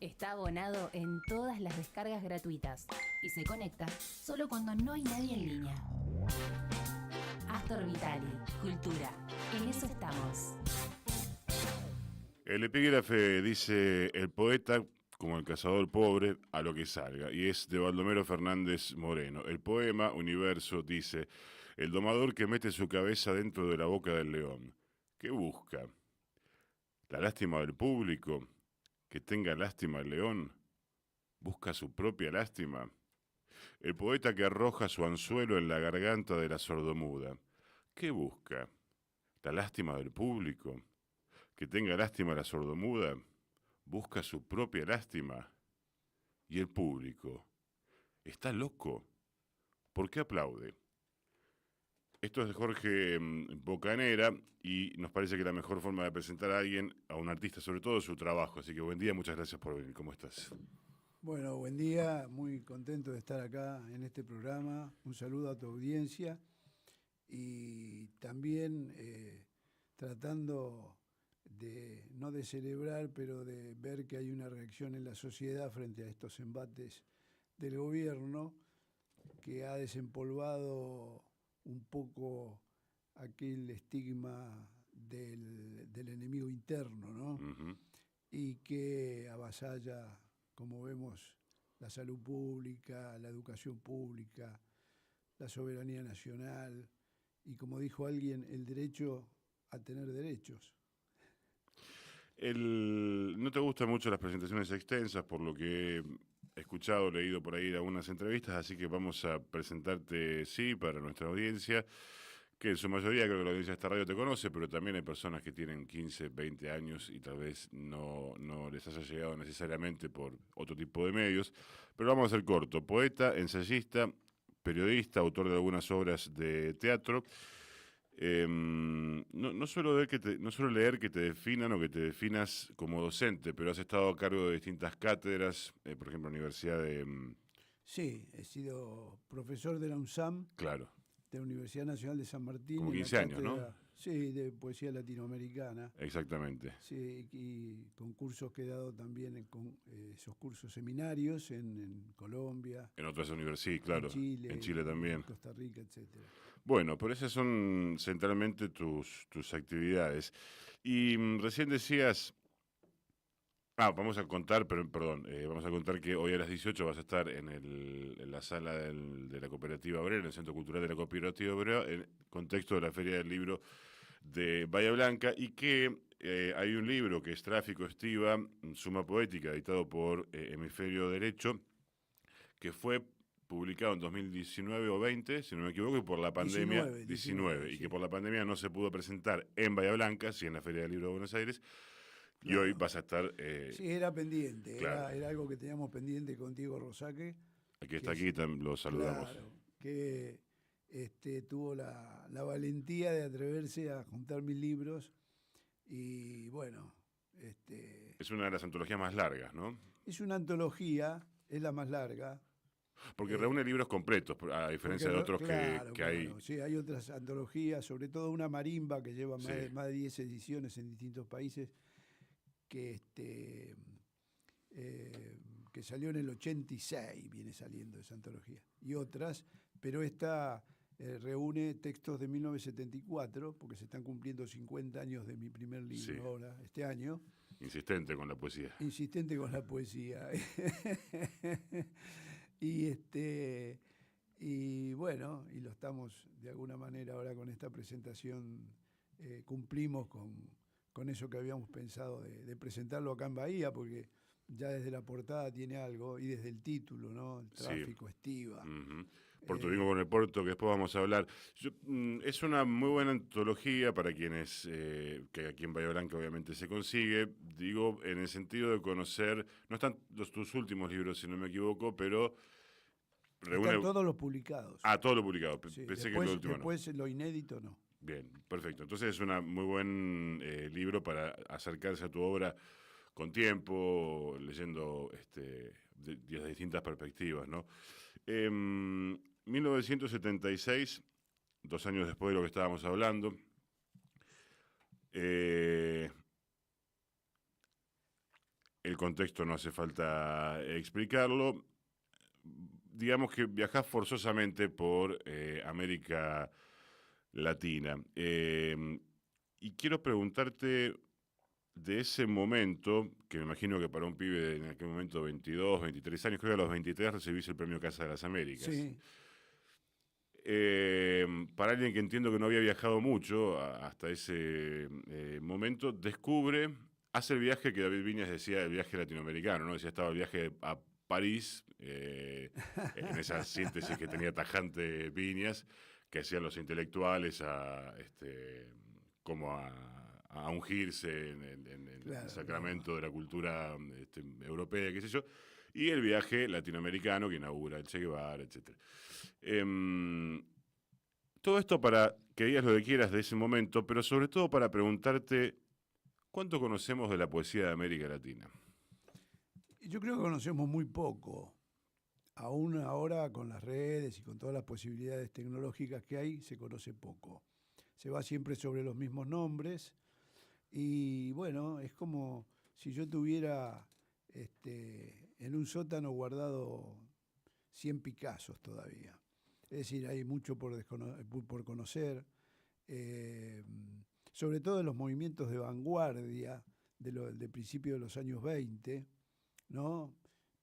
Está abonado en todas las descargas gratuitas y se conecta solo cuando no hay nadie en línea. Astor Vitali, cultura. En eso estamos. El epígrafe dice: el poeta, como el cazador pobre, a lo que salga, y es de Baldomero Fernández Moreno. El poema Universo dice: el domador que mete su cabeza dentro de la boca del león. ¿Qué busca? ¿La lástima del público? ¿Que tenga lástima el león? ¿Busca su propia lástima? El poeta que arroja su anzuelo en la garganta de la sordomuda. ¿Qué busca? ¿La lástima del público? ¿Que tenga lástima la sordomuda? ¿Busca su propia lástima? ¿Y el público? ¿Está loco? ¿Por qué aplaude? Esto es de Jorge Bocanera y nos parece que la mejor forma de presentar a alguien, a un artista, sobre todo su trabajo. Así que buen día, muchas gracias por venir. ¿Cómo estás? Bueno, buen día, muy contento de estar acá en este programa. Un saludo a tu audiencia y también tratando de, no de celebrar, pero de ver que hay una reacción en la sociedad frente a estos embates del gobierno que ha desempolvado un poco aquel estigma del enemigo interno, ¿no? Ujú. Y que avasalla, como vemos, la salud pública, la educación pública, la soberanía nacional y, como dijo alguien, el derecho a tener derechos. No te gustan mucho las presentaciones extensas, por lo que he escuchado, leído por ahí algunas entrevistas, así que vamos a presentarte, sí, para nuestra audiencia, que en su mayoría creo que la audiencia de esta radio te conoce, pero también hay personas que tienen 15, 20 años y tal vez no les haya llegado necesariamente por otro tipo de medios, pero vamos a hacer corto. Poeta, ensayista, periodista, autor de algunas obras de teatro. No suelo no suelo leer que te definan o que te definas como docente, pero has estado a cargo de distintas cátedras, por ejemplo, la Universidad de... Sí, he sido profesor de la UNSAM, claro, de la Universidad Nacional de San Martín, como en la 15 años, ¿no? cátedra, sí, de poesía latinoamericana. Exactamente. Sí, y con cursos que he dado también, esos cursos seminarios en Colombia, En otras universidades, sí, en claro. En Chile, Chile en también. Costa Rica, etcétera. Bueno, pero esas son centralmente tus actividades. Y recién decías... Ah, vamos a contar, pero perdón, vamos a contar que hoy a las 18 vas a estar en la sala de la Cooperativa Obrera, en el Centro Cultural de la Cooperativa Obrera, en contexto de la Feria del Libro de Bahía Blanca, y que hay un libro que es Tráfico Estiva, Suma Poética, editado por Hemisferio Derecho, que fue publicado en 2019 o 20, si no me equivoco, y por la pandemia, 19, y que Sí, por la pandemia no se pudo presentar en Bahía Blanca, sí en la Feria del Libro de Buenos Aires, y hoy claro. vas a estar, Sí, era pendiente, claro. era algo que teníamos pendiente con Diego Rosaque, Aquí que está, es, aquí lo saludamos. claro, que tuvo la valentía de atreverse a juntar 1000 libros y bueno, Es una de las antologías más largas, ¿no? es una antología, es la más larga, Porque eh, reúne libros completos, a diferencia de otros claro, que hay. claro, sí, hay otras antologías, sobre todo una marimba que lleva Sí. más de 10 ediciones en distintos países, que que salió en el 86, viene saliendo esa antología, y otras, pero esta reúne textos de 1974, porque se están cumpliendo 50 años de mi primer Sí. libro ahora, este año. Insistente con la poesía. Insistente con la poesía. y y bueno, y lo estamos de alguna manera ahora con esta presentación, cumplimos con eso que habíamos pensado de presentarlo acá en Bahía, porque ya desde la portada tiene algo, y desde el título, ¿no? El Sí. tráfico estiva. Ujú. Puerto Rico Eh, con el Puerto, que después vamos a hablar. Es una muy buena antología para quienes, que aquí en Bahía Blanca obviamente se consigue, digo, en el sentido de conocer, no están tus últimos libros, si no me equivoco, pero Están reúne todos los publicados. a todo lo publicado. Sí, Pensé que lo último no. después lo inédito no. Bien, perfecto. Entonces es un muy buen libro para acercarse a tu obra con tiempo, leyendo desde distintas perspectivas, ¿no? 1976, 2 años después de lo que estábamos hablando, eh, el contexto no hace falta explicarlo. Digamos que viajás forzosamente por América Latina. Y quiero preguntarte de ese momento, que me imagino que para un pibe de en aquel momento 22, 23 años, creo que a los 23 recibís el premio Casa de las Américas. Sí, Para alguien que entiendo que no había viajado mucho hasta ese momento, hace el viaje que David Viñas decía, el viaje latinoamericano, ¿no? Decía, estaba el viaje a París, en esa síntesis que tenía tajante Viñas, que hacían los intelectuales como a ungirse en claro, el sacramento claro. de la cultura europea, qué sé yo, y el viaje latinoamericano que inaugura el Che Guevara, etc. Todo esto para que digas lo que quieras de ese momento, pero sobre todo para preguntarte cuánto conocemos de la poesía de América Latina. Yo creo que conocemos muy poco. Aún ahora con las redes y con todas las posibilidades tecnológicas que hay, se conoce poco. Se va siempre sobre los mismos nombres y bueno, es como si yo tuviera en un sótano guardado 100 Picassos todavía. Es decir, hay mucho por conocer, eh, sobre todo en los movimientos de vanguardia de principios de los años 20, ¿no?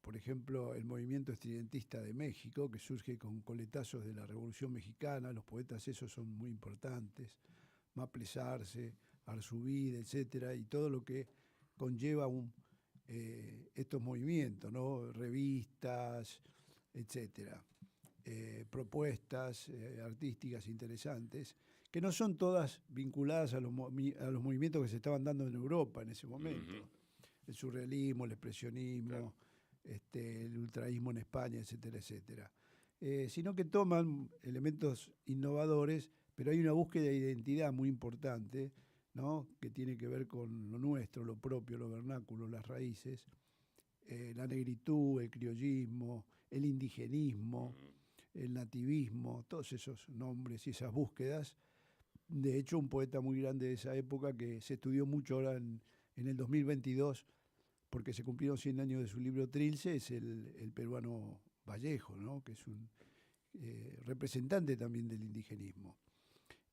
Por ejemplo, el movimiento estridentista de México, que surge con coletazos de la Revolución Mexicana, los poetas esos son muy importantes, Maples Arce, Arzubide, etcétera, y todo lo que conlleva estos movimientos, ¿no? Revistas, etcétera, propuestas artísticas interesantes, que no son todas vinculadas a a los movimientos que se estaban dando en Europa en ese momento. Uh-huh. El surrealismo, el expresionismo, Claro. el ultraísmo en España, etcétera, etcétera. Sino que toman elementos innovadores, pero hay una búsqueda de identidad muy importante, ¿no? Que tiene que ver con lo nuestro, lo propio, lo vernáculo, las raíces, la negritud, el criollismo, el indigenismo, el nativismo, todos esos nombres y esas búsquedas. De hecho, un poeta muy grande de esa época que se estudió mucho ahora en el 2022, porque se cumplieron 100 años de su libro Trilce, es el peruano Vallejo, ¿no? Que es un representante también del indigenismo.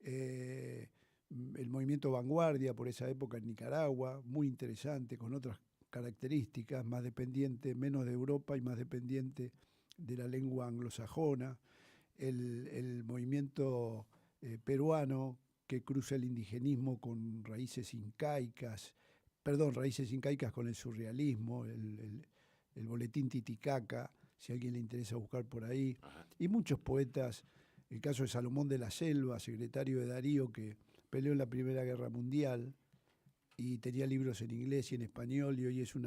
El movimiento Vanguardia por esa época en Nicaragua, muy interesante, con otras características, más dependiente, menos de Europa y más dependiente de la lengua anglosajona. El movimiento peruano que cruza el indigenismo con raíces incaicas, raíces incaicas con el surrealismo, el boletín Titicaca, si a alguien le interesa buscar por ahí, Ajá. y muchos poetas, el caso de Salomón de la Selva, secretario de Darío, que peleó en la Primera Guerra Mundial y tenía libros en inglés y en español, y hoy es un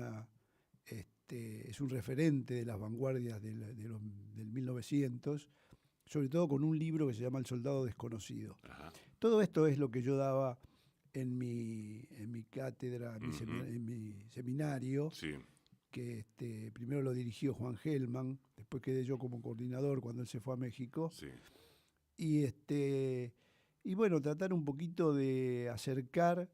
referente de las vanguardias del 1900, sobre todo con un libro que se llama El Soldado Desconocido. Ajá. Todo esto es lo que yo daba en mi cátedra, Uh-huh. en mi seminario, Sí. que primero lo dirigió Juan Gelman, después quedé yo como coordinador cuando él se fue a México, Sí. y, y bueno, tratar un poquito de acercar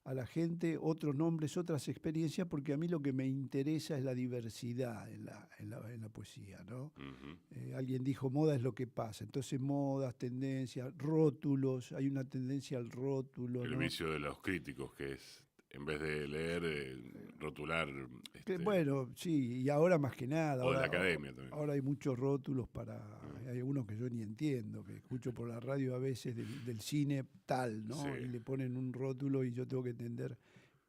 a la gente otros nombres, otras experiencias, porque a mí lo que me interesa es la diversidad en la poesía, ¿no? Uh-huh. Alguien dijo, moda es lo que pasa, entonces modas, tendencias, rótulos, hay una tendencia al rótulo, El ¿no? vicio de los críticos, que es, en vez de leer, rotular, Bueno, sí, y ahora más que nada, o de la academia también. ahora hay muchos rótulos para, Mm. hay algunos que yo ni entiendo, que escucho por la radio a veces del cine tal, ¿no? Sí. Y le ponen un rótulo y yo tengo que entender,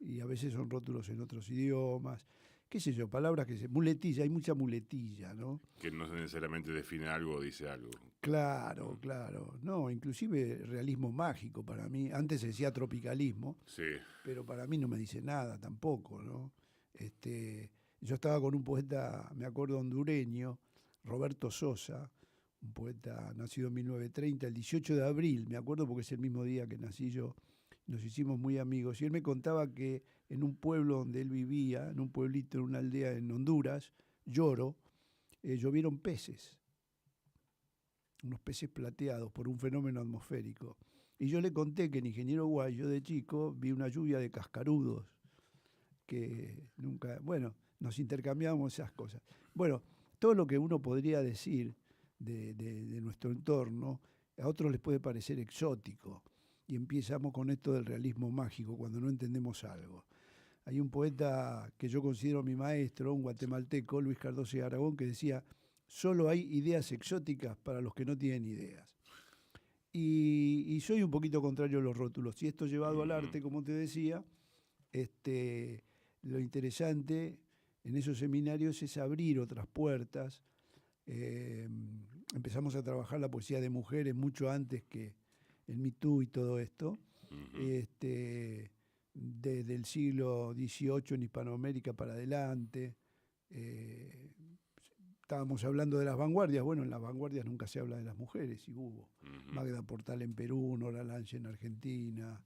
y a veces son rótulos en otros idiomas, qué sé yo, palabras muletilla, hay mucha muletilla, ¿no? Que no necesariamente define algo o dice algo. Claro, Mm. claro, no, inclusive realismo mágico para mí, antes se decía tropicalismo, Sí. pero para mí no me dice nada tampoco, ¿no? Yo estaba con un poeta, me acuerdo, hondureño, Roberto Sosa, un poeta nacido en 1930, el 18 de abril, me acuerdo porque es el mismo día que nací yo, nos hicimos muy amigos, y él me contaba que en un pueblo donde él vivía, en un pueblito, en una aldea en Honduras, Lloro, llovieron peces, unos peces plateados por un fenómeno atmosférico. Y yo le conté que en Ingeniero Guay, yo de chico, vi una lluvia de cascarudos. que nunca, bueno, nos intercambiamos esas cosas. Bueno, todo lo que uno podría decir de nuestro entorno, a otros les puede parecer exótico. Y empezamos con esto del realismo mágico, cuando no entendemos algo. Hay un poeta que yo considero mi maestro, un guatemalteco, Luis Cardoso de Aragón, que decía, solo hay ideas exóticas para los que no tienen ideas. Y soy un poquito contrario a los rótulos. Y esto llevado al arte, como te decía, lo interesante en esos seminarios es abrir otras puertas. Empezamos a trabajar la poesía de mujeres mucho antes que el Me Too y todo esto. Desde el siglo XVIII en Hispanoamérica para adelante. Estábamos hablando de las vanguardias. Bueno, en las vanguardias nunca se habla de las mujeres, y hubo. Magda Portal en Perú, Nora Lange en Argentina,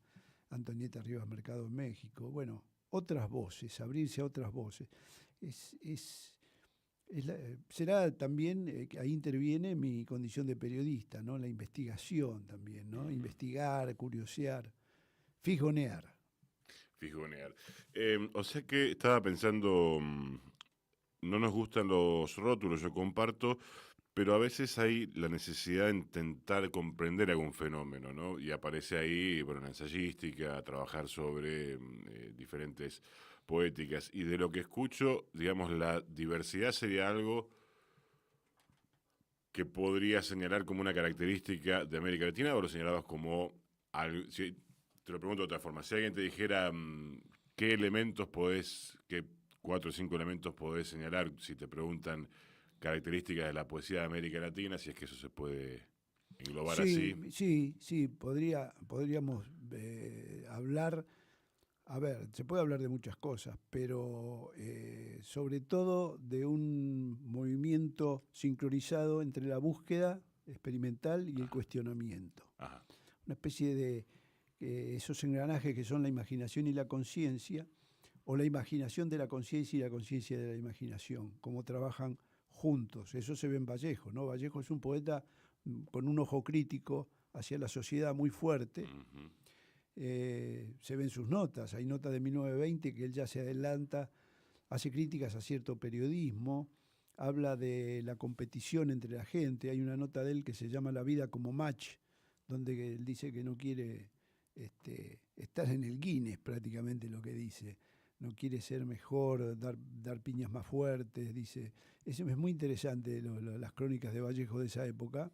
Antonieta Rivas Mercado en México. Bueno, otras voces, abrirse a otras voces. Será también, ahí interviene mi condición de periodista, ¿no? La investigación también, ¿no? Investigar, curiosear, fijonear. Fijonear. O sea que estaba pensando, no nos gustan los rótulos, yo comparto, pero a veces hay la necesidad de intentar comprender algún fenómeno, ¿no? Y aparece ahí, bueno, la ensayística, trabajar sobre diferentes poéticas. Y de lo que escucho, digamos, la diversidad sería algo que podría señalar como una característica de América Latina, o lo señalabas como algo. Si, te lo pregunto de otra forma, si alguien te dijera qué elementos qué 4 o 5 elementos podés señalar, si te preguntan características de la poesía de América Latina, si es que eso se puede englobar así. Sí, podríamos hablar, a ver, se puede hablar de muchas cosas, pero sobre todo de un movimiento sincronizado entre la búsqueda experimental y el cuestionamiento. Ajá. Una especie de esos engranajes que son la imaginación y la conciencia, o la imaginación de la conciencia y la conciencia de la imaginación, cómo trabajan juntos. Eso se ve en Vallejo, ¿no? Vallejo es un poeta con un ojo crítico hacia la sociedad muy fuerte. Se ven sus notas, hay notas de 1920 que él ya se adelanta, hace críticas a cierto periodismo, habla de la competición entre la gente. Hay una nota de él que se llama La vida como match, donde él dice que no quiere estar en el Guinness, prácticamente lo que dice. No quiere ser mejor, dar piñas más fuertes, dice. Es muy interesante las crónicas de Vallejo de esa época.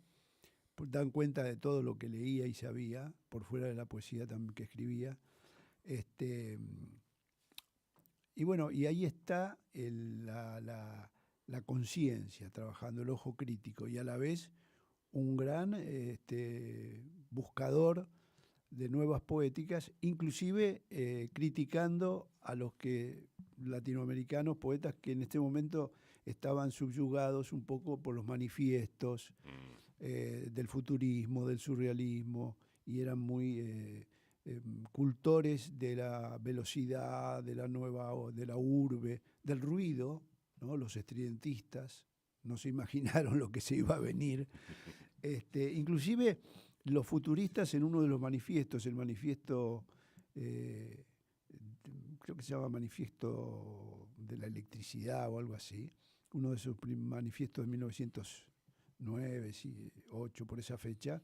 Dan cuenta de todo lo que leía y sabía, por fuera de la poesía también que escribía. Y bueno, y ahí está la conciencia trabajando, el ojo crítico, y a la vez un gran buscador de nuevas poéticas, inclusive criticando a los latinoamericanos, poetas que en este momento estaban subyugados un poco por los manifiestos del futurismo, del surrealismo, y eran muy cultores de la velocidad, de la urbe, del ruido, ¿no? Los estridentistas no se imaginaron lo que se iba a venir. Inclusive los futuristas, en uno de los manifiestos, el manifiesto, creo que se llama Manifiesto de la Electricidad o algo así, uno de esos manifiestos de 1909, 8, por esa fecha,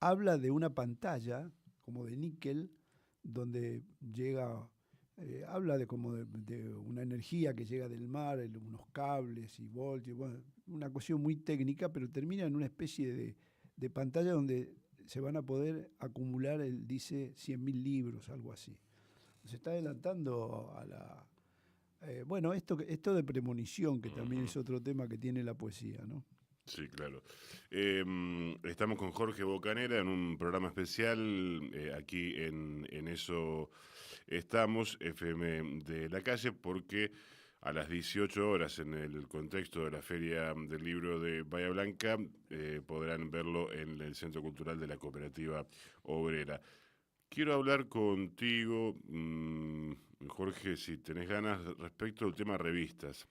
habla de una pantalla como de níquel, donde llega, habla de una energía que llega del mar, unos cables y voltios, bueno, una cuestión muy técnica, pero termina en una especie de pantalla donde se van a poder acumular, él dice, 100.000 libros, algo así. Se está adelantando a la... bueno, esto de premonición, que también es otro tema que tiene la poesía, ¿no? Sí, claro. Estamos con Jorge Bocanera en un programa especial, aquí en Eso Estamos, FM de la Calle, porque a las 18 horas, en el contexto de la Feria del Libro de Bahía Blanca, podrán verlo en el Centro Cultural de la Cooperativa Obrera. Quiero hablar contigo, Jorge, si tenés ganas, respecto al tema revistas.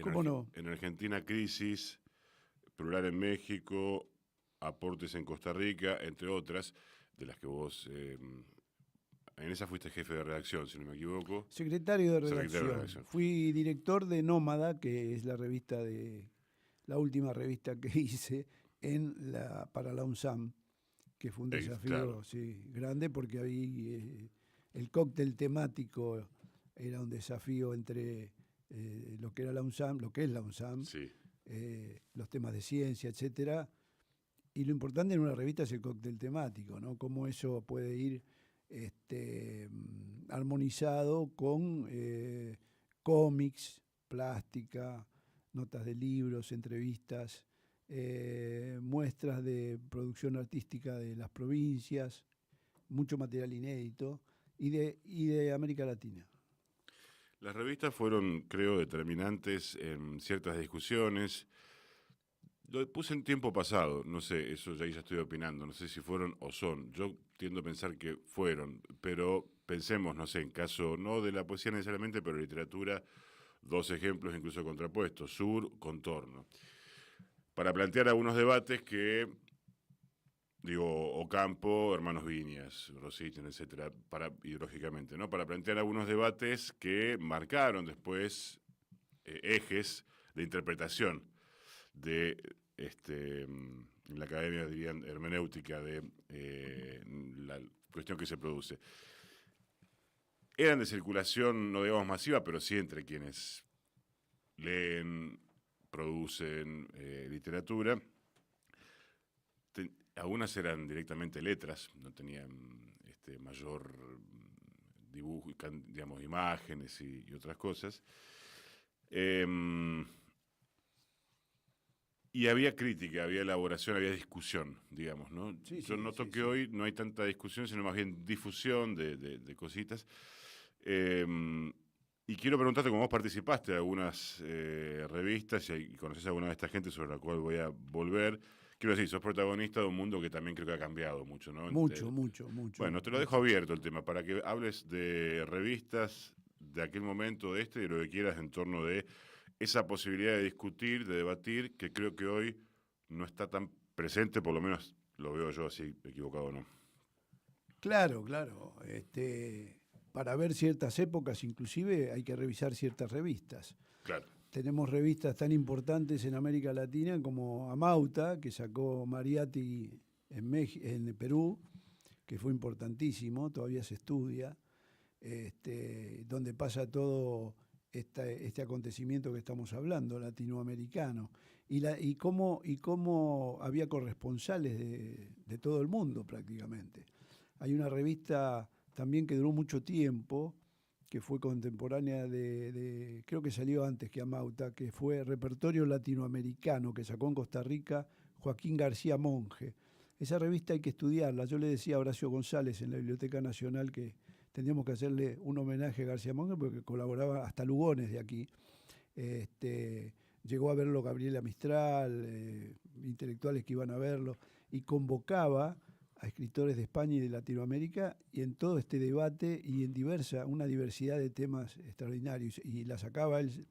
¿Cómo no? En Argentina, Crisis, Plural en México, Aportes en Costa Rica, entre otras, de las que vos En esa fuiste jefe de redacción, si no me equivoco. Secretario de redacción. Secretario de redacción. Fui director de Nómada, que es la última revista que hice para la UNSAM, que fue un desafío Claro. sí, grande porque ahí el cóctel temático era un desafío entre lo que era la UNSAM, lo que es la UNSAM, Sí. los temas de ciencia, etcétera. Y lo importante en una revista es el cóctel temático, ¿no? Cómo eso puede ir armonizado con cómics, plástica, notas de libros, entrevistas, muestras de producción artística de las provincias, mucho material inédito y de América Latina. Las revistas fueron, creo, determinantes en ciertas discusiones. Lo puse en tiempo pasado, no sé, eso ya estoy opinando, no sé si fueron o son. Yo tiendo a pensar que fueron, pero pensemos, no sé, en caso no de la poesía necesariamente, pero literatura, dos ejemplos incluso contrapuestos, Sur, Contorno. Para plantear algunos debates que, digo, Ocampo, Hermanos Viñas, Rositten, etcétera, ideológicamente, ¿no? Para plantear algunos debates que marcaron después ejes de interpretación de en la academia dirían hermenéutica de la cuestión que se produce. Eran de circulación, no digamos masiva, pero sí entre quienes leen, producen literatura. Algunas eran directamente letras, no tenían mayor dibujo, digamos, imágenes y otras cosas. Y había crítica, había elaboración, había discusión, digamos, ¿no? Sí, Yo sí, noto sí, que sí. hoy no hay tanta discusión, sino más bien difusión de cositas. Y quiero preguntarte cómo vos participaste de algunas revistas y conoces a alguna de esta gente sobre la cual voy a volver. Quiero decir, sos protagonista de un mundo que también creo que ha cambiado mucho, ¿no? Mucho. Bueno, te lo dejo abierto el tema, para que hables de revistas de aquel momento, y de lo que quieras en torno de esa posibilidad de discutir, de debatir, que creo que hoy no está tan presente, por lo menos lo veo yo así, equivocado o no. Claro. Para ver ciertas épocas, inclusive, hay que revisar ciertas revistas. Claro. Tenemos revistas tan importantes en América Latina como Amauta, que sacó Mariatti en Perú, que fue importantísimo, todavía se estudia, donde pasa todo este acontecimiento que estamos hablando, latinoamericano, y cómo había corresponsales de todo el mundo prácticamente. Hay una revista también que duró mucho tiempo, que fue contemporánea creo que salió antes que Amauta, que fue Repertorio Latinoamericano, que sacó en Costa Rica Joaquín García Monge. Esa revista hay que estudiarla. Yo le decía a Horacio González en la Biblioteca Nacional que tendríamos que hacerle un homenaje a García Monge porque colaboraba hasta Lugones de aquí. Llegó a verlo Gabriela Mistral, intelectuales que iban a verlo, y convocaba a escritores de España y de Latinoamérica, y en todo este debate y en una diversidad de temas extraordinarios. Y la sacaba él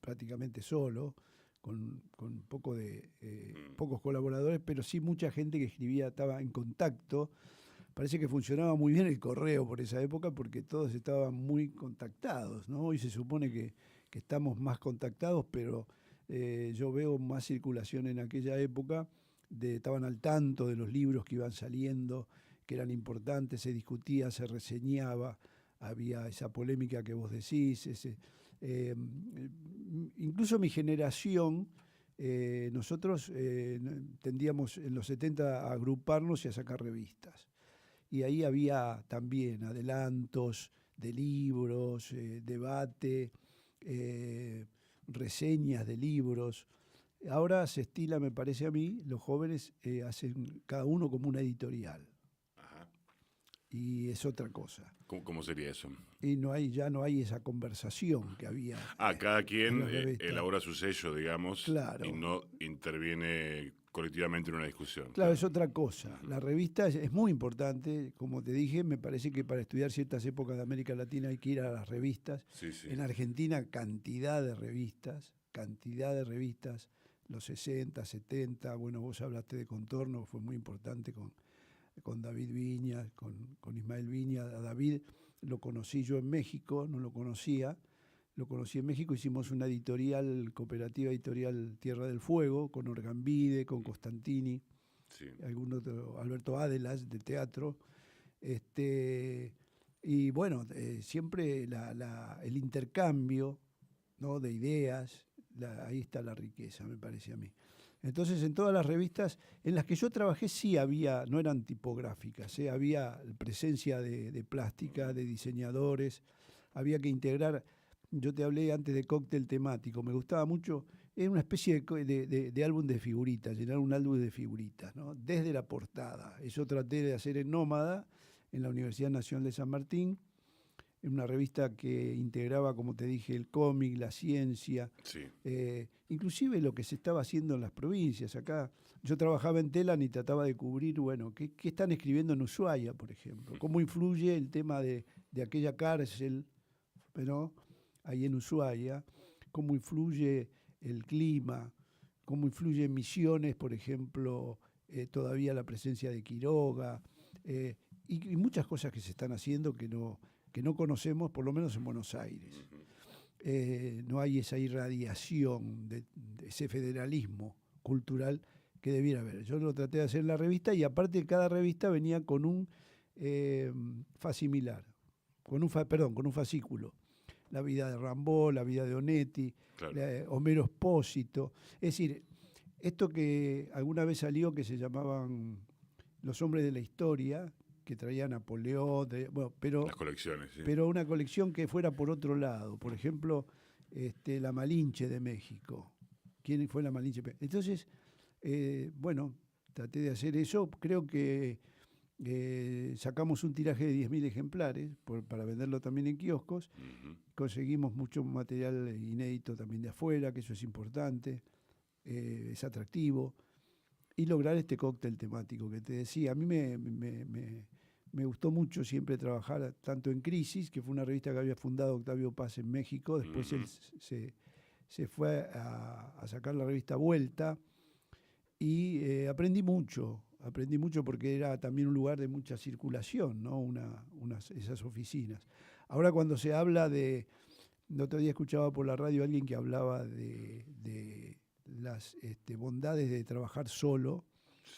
prácticamente solo, con pocos colaboradores, pero sí mucha gente que escribía, estaba en contacto. Parece que funcionaba muy bien el correo por esa época porque todos estaban muy contactados, ¿no? Hoy se supone que estamos más contactados, pero yo veo más circulación en aquella época. Estaban al tanto de los libros que iban saliendo, que eran importantes, se discutía, se reseñaba, había esa polémica que vos decís. Incluso mi generación, nosotros tendíamos en los 70 a agruparnos y a sacar revistas. Y ahí había también adelantos de libros, debate, reseñas de libros. Ahora se estila, me parece a mí, los jóvenes hacen cada uno como una editorial. Ajá. Y es otra cosa. ¿Cómo sería eso? Y ya no hay esa conversación que había. Cada en quien las revistas. elabora su sello, digamos, Claro. y no interviene colectivamente en una discusión. Claro, es otra cosa. La revista es muy importante, como te dije, me parece que para estudiar ciertas épocas de América Latina hay que ir a las revistas. Sí, sí. En Argentina, cantidad de revistas, los 60, 70, bueno, vos hablaste de Contorno, fue muy importante con con David Viñas, con Ismael Viña. A David lo conocí yo en México, no lo conocía. Lo conocí en México, hicimos una editorial, cooperativa editorial Tierra del Fuego, con Orgambide, con Costantini, Sí. algún otro, Alberto Ádelas, de teatro. Y bueno, siempre el intercambio, ¿no?, de ideas, ahí está la riqueza, me parece a mí. Entonces, en todas las revistas en las que yo trabajé sí había, no eran tipográficas, había presencia de plástica, de diseñadores, había que integrar. Yo te hablé antes de cóctel temático, me gustaba mucho, era una especie de álbum de figuritas, llenar un álbum de figuritas, ¿no?, desde la portada. Eso traté de hacer en Nómada, en la Universidad Nacional de San Martín, en una revista que integraba, como te dije, el cómic, la ciencia, Sí. inclusive lo que se estaba haciendo en las provincias. Acá yo trabajaba en Telan y trataba de cubrir, bueno, qué están escribiendo en Ushuaia, por ejemplo, cómo influye el tema de aquella cárcel, pero ahí en Ushuaia, cómo influye el clima, cómo influye en Misiones, por ejemplo, todavía la presencia de Quiroga, y muchas cosas que se están haciendo que no conocemos, por lo menos en Buenos Aires. No hay esa irradiación de ese federalismo cultural que debiera haber. Yo lo traté de hacer en la revista y aparte cada revista venía con un fascimilar, con un fascículo. La vida de Rimbaud, la vida de Onetti, Claro. Homero Expósito. Es decir, esto que alguna vez salió que se llamaban Los Hombres de la Historia, que traía Napoleón, pero Las colecciones, sí. pero una colección que fuera por otro lado. Por ejemplo, la Malinche de México. ¿Quién fue la Malinche? Entonces, bueno, traté de hacer eso. Creo que sacamos un tiraje de 10.000 ejemplares para venderlo también en kioscos. Ujú. Conseguimos mucho material inédito también de afuera, que eso es importante, es atractivo. Y lograr este cóctel temático que te decía. A mí me gustó mucho siempre trabajar tanto en Crisis, que fue una revista que había fundado Octavio Paz en México. Después él se fue a sacar la revista Vuelta y aprendí mucho porque era también un lugar de mucha circulación, ¿no? Esas oficinas. Ahora cuando se habla el otro día escuchaba por la radio a alguien que hablaba de las bondades de trabajar solo,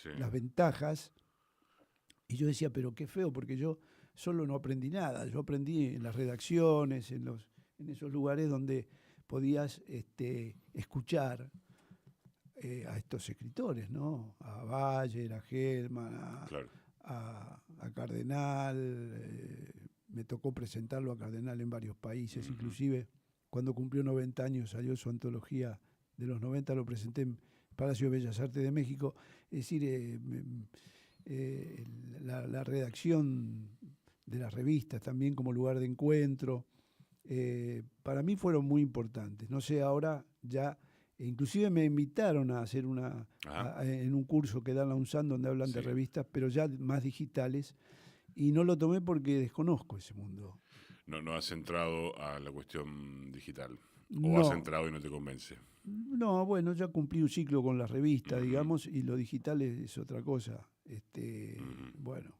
Sí. las ventajas, y yo decía, pero qué feo, porque yo solo no aprendí nada. Yo aprendí en las redacciones, en esos lugares donde podías escuchar a estos escritores, ¿no? A Bayer, a Hellman, Claro. a Cardenal. Me tocó presentarlo a Cardenal en varios países, inclusive cuando cumplió 90 años salió su antología de los 90, lo presenté en Palacio de Bellas Artes de México. Es decir, la redacción de las revistas también como lugar de encuentro, para mí fueron muy importantes. No sé, ahora ya, inclusive me invitaron a hacer en un curso que dan la UNSAN donde hablan de Sí. revistas, pero ya más digitales, y no lo tomé porque desconozco ese mundo. No has entrado a la cuestión digital. ¿O has No, entrado y no te convence? no, bueno, ya cumplí un ciclo con las revistas, digamos, y lo digital es otra cosa. Bueno,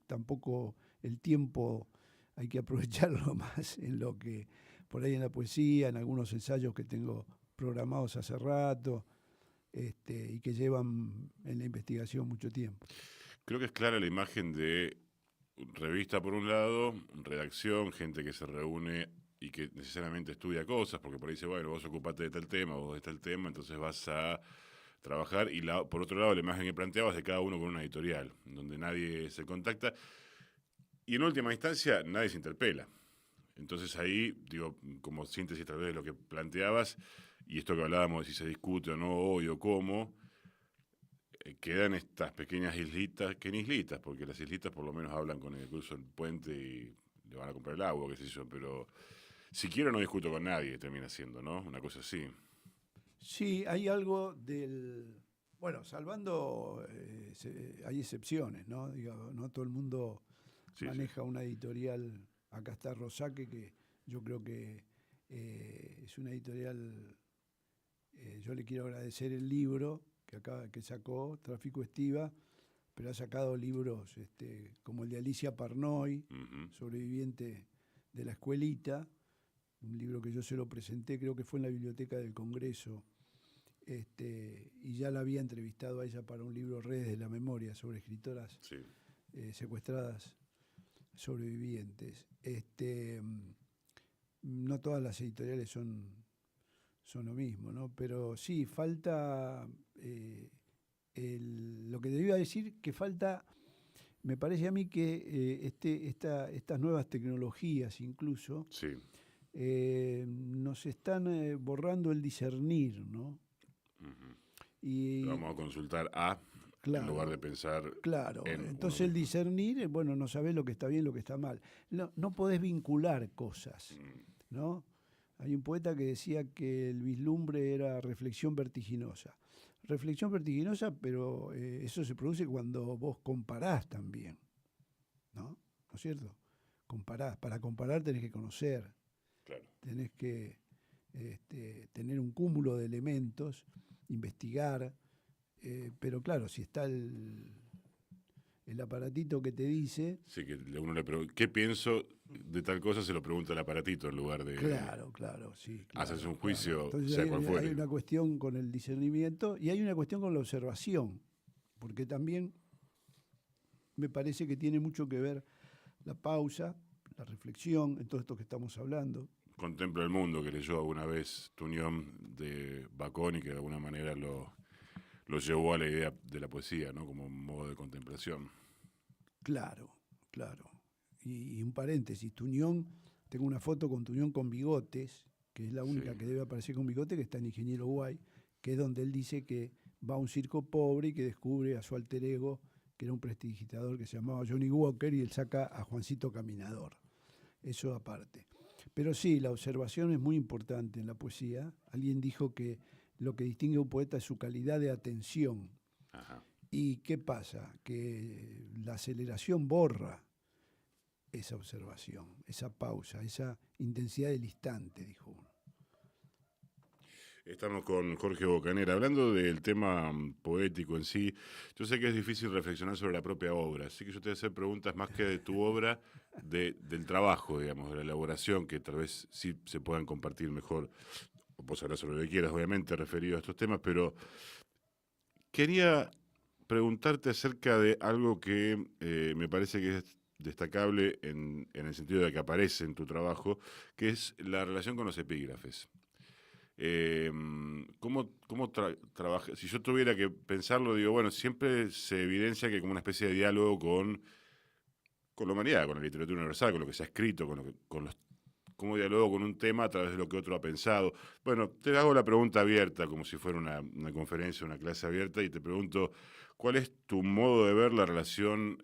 tampoco el tiempo hay que aprovecharlo más en lo que, por ahí en la poesía, en algunos ensayos que tengo programados hace rato, y que llevan en la investigación mucho tiempo. Creo que es clara la imagen de revista por un lado, redacción, gente que se reúne y que necesariamente estudia cosas, porque por ahí dice, bueno, vos ocupate de tal tema, vos de tal tema, entonces vas a trabajar. Y por otro lado, la imagen que planteabas de cada uno con una editorial, donde nadie se contacta y en última instancia nadie se interpela. Entonces ahí, digo, como síntesis tal vez de lo que planteabas, y esto que hablábamos de si se discute o no hoy o cómo, quedan estas pequeñas islitas, que ni islitas, porque las islitas por lo menos hablan con el cruzo del puente y le van a comprar el agua, qué sé yo, pero si quiero no discuto con nadie, termina siendo, ¿no? Una cosa así. Sí, hay algo bueno, salvando, hay excepciones, ¿no? Digo, no todo el mundo Sí, maneja una editorial. Acá está Rosaque, que yo creo que es una editorial. Yo le quiero agradecer el libro que sacó, Tráfico Estiva, pero ha sacado libros como el de Alicia Parnoy, Ujú. sobreviviente de la escuelita, un libro que yo se lo presenté, creo que fue en la Biblioteca del Congreso, y ya la había entrevistado a ella para un libro Redes de la Memoria sobre escritoras Sí. secuestradas sobrevivientes. No todas las editoriales son lo mismo, ¿no? Pero sí, falta lo que debía decir, que falta, me parece a mí que estas nuevas tecnologías incluso Sí. nos están borrando el discernir, ¿no? Ujú. Y Vamos a consultar A en lugar de claro, pensar claro. en uno Entonces el mismo. discernir, bueno, no sabés lo que está bien, lo que está mal. No podés vincular cosas, Mm. ¿no? Hay un poeta que decía que el vislumbre era reflexión vertiginosa. Reflexión vertiginosa, pero eso se produce cuando vos comparás también, ¿no? ¿No es cierto? Comparás. Para comparar tenés que conocer, Claro. tenés que tener un cúmulo de elementos, investigar, pero claro, si está el aparatito que te dice, Sí, que uno le pregunta, ¿qué pienso de tal cosa? Se lo pregunta el aparatito en lugar de claro, sí, hacerse un claro. juicio, Entonces sea cual hay fuere. una cuestión con el discernimiento y hay una cuestión con la observación, porque también me parece que tiene mucho que ver la pausa, la reflexión, en todo esto que estamos hablando. Contempla el mundo, que leyó alguna vez Tuñón de Bacón y que de alguna manera lo llevó a la idea de la poesía, ¿no? Como un modo de contemplación. Claro, claro. Y un paréntesis, Tuñón, tengo una foto con Tuñón con bigotes, que es la Sí. única que debe aparecer con bigote, que está en Ingeniero Guay, que es donde él dice que va a un circo pobre y que descubre a su alter ego, que era un prestidigitador que se llamaba Johnny Walker, y él saca a Juancito Caminador. Eso aparte. Pero sí, la observación es muy importante en la poesía. Alguien dijo que lo que distingue a un poeta es su calidad de atención. Ajá. ¿Y qué pasa? Que la aceleración borra esa observación, esa pausa, esa intensidad del instante, dijo uno. Estamos con Jorge Bocanera. Hablando del tema poético en sí, yo sé que es difícil reflexionar sobre la propia obra, así que yo te voy a hacer preguntas más que de tu obra, del trabajo, digamos, de la elaboración, que tal vez sí se puedan compartir mejor. Vos hablas sobre lo que quieras, obviamente, referido a estos temas, pero quería preguntarte acerca de algo que me parece que es destacable en el sentido de que aparece en tu trabajo, que es la relación con los epígrafes. Eh, ¿Cómo trabaja? Si yo tuviera que pensarlo, digo, bueno, siempre se evidencia que como una especie de diálogo con la humanidad, con la literatura universal, con lo que se ha escrito, con los, cómo dialogo con un tema a través de lo que otro ha pensado. Bueno, te hago la pregunta abierta, como si fuera una conferencia, una clase abierta, y te pregunto, ¿cuál es tu modo de ver la relación